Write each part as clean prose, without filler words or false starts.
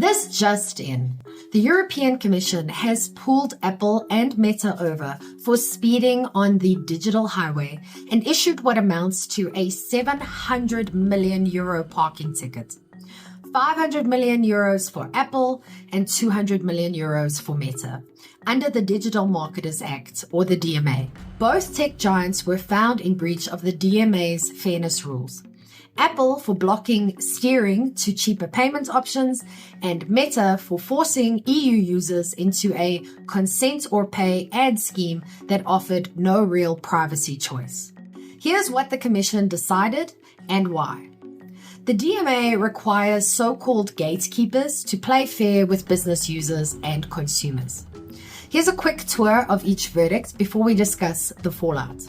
This just in. The European Commission has pulled Apple and Meta over for speeding on the digital highway and issued what amounts to a 700 million euro parking ticket. 500 million euros for Apple and 200 million euros for Meta, under the Digital Marketers Act, or the DMA. Both tech giants were found in breach of the DMA's fairness rules. Apple for blocking steering to cheaper payment options, and Meta for forcing EU users into a consent or pay ad scheme that offered no real privacy choice. Here's what the Commission decided and why. The DMA requires so-called gatekeepers to play fair with business users and consumers. Here's a quick tour of each verdict before we discuss the fallout.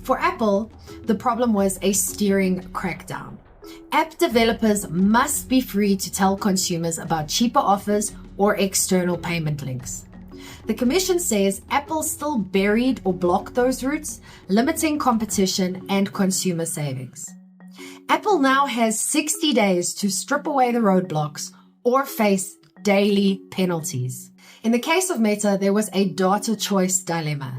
For Apple, the problem was a steering crackdown. App developers must be free to tell consumers about cheaper offers or external payment links. The Commission says Apple still buried or blocked those routes, limiting competition and consumer savings. Apple now has 60 days to strip away the roadblocks or face daily penalties. In the case of Meta, there was a data choice dilemma.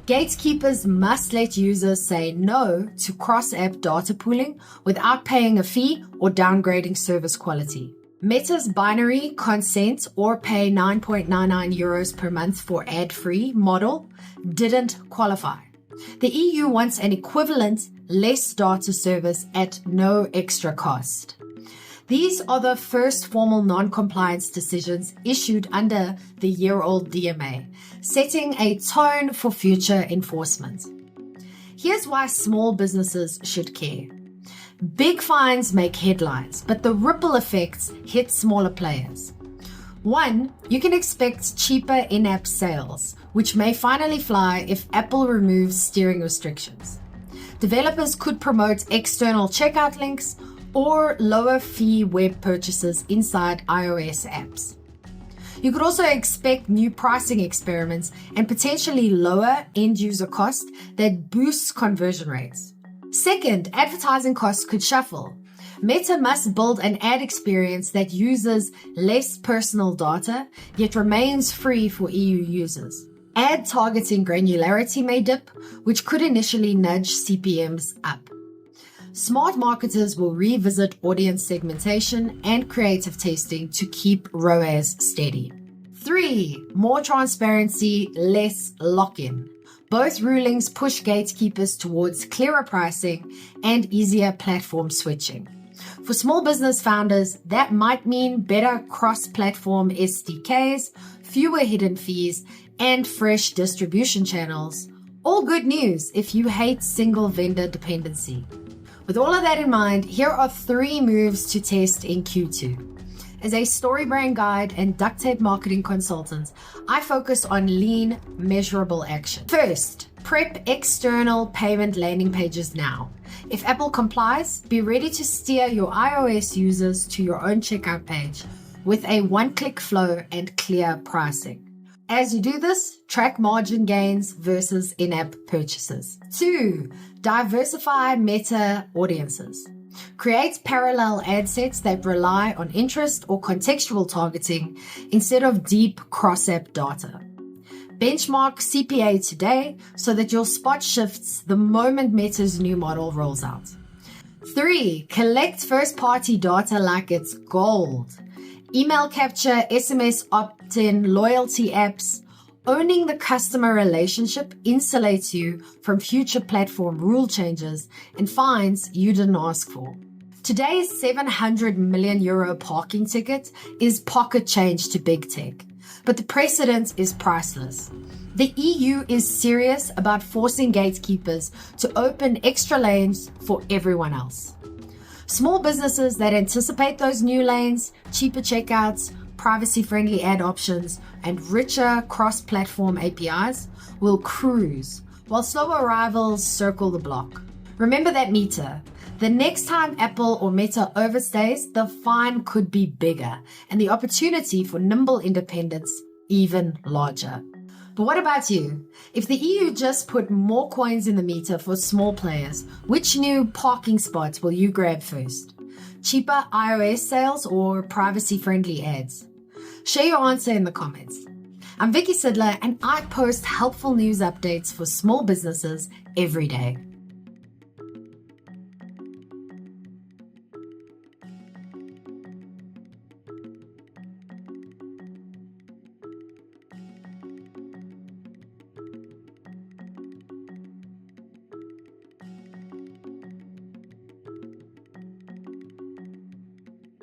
Gatekeepers must let users say no to cross-app data pooling without paying a fee or downgrading service quality. Meta's binary consent or pay 9.99 euros per month for ad-free model didn't qualify. The EU wants an equivalent, less data service at no extra cost. These are the first formal non-compliance decisions issued under the year-old DMA, setting a tone for future enforcement. Here's why small businesses should care. Big fines make headlines, but the ripple effects hit smaller players. 1, you can expect cheaper in-app sales, which may finally fly if Apple removes steering restrictions. Developers could promote external checkout links or lower fee web purchases inside iOS apps. You could also expect new pricing experiments and potentially lower end-user cost that boosts conversion rates. Second, advertising costs could shuffle. Meta must build an ad experience that uses less personal data, yet remains free for EU users. Ad targeting granularity may dip, which could initially nudge CPMs up. Smart marketers will revisit audience segmentation and creative testing to keep ROAS steady. 3, more transparency, less lock-in. Both rulings push gatekeepers towards clearer pricing and easier platform switching. For small business founders, that might mean better cross-platform SDKs, fewer hidden fees, and fresh distribution channels. All good news if you hate single vendor dependency. With all of that in mind, here are 3 moves to test in Q2. As a StoryBrain guide and duct tape marketing consultant, I focus on lean, measurable action. First, prep external payment landing pages now. If Apple complies, be ready to steer your iOS users to your own checkout page with a one-click flow and clear pricing. As you do this, track margin gains versus in-app purchases. 2, diversify meta audiences. Create parallel ad sets that rely on interest or contextual targeting instead of deep cross-app data. Benchmark CPA today so that your spot shifts the moment Meta's new model rolls out. 3, collect first-party data like it's gold. Email capture, SMS opt-in, loyalty apps. Owning the customer relationship insulates you from future platform rule changes and fines you didn't ask for. Today's 700 million euro parking ticket is pocket change to big tech, but the precedent is priceless. The EU is serious about forcing gatekeepers to open extra lanes for everyone else. Small businesses that anticipate those new lanes, cheaper checkouts, privacy-friendly ad options, and richer cross-platform APIs will cruise, while slower rivals circle the block. Remember that meter. The next time Apple or Meta overstays, the fine could be bigger, and the opportunity for nimble independence even larger. But what about you? If the EU just put more coins in the meter for small players, which new parking spots will you grab first? Cheaper iOS sales or privacy-friendly ads? Share your answer in the comments. I'm Vicky Sidler, and I post helpful news updates for small businesses every day.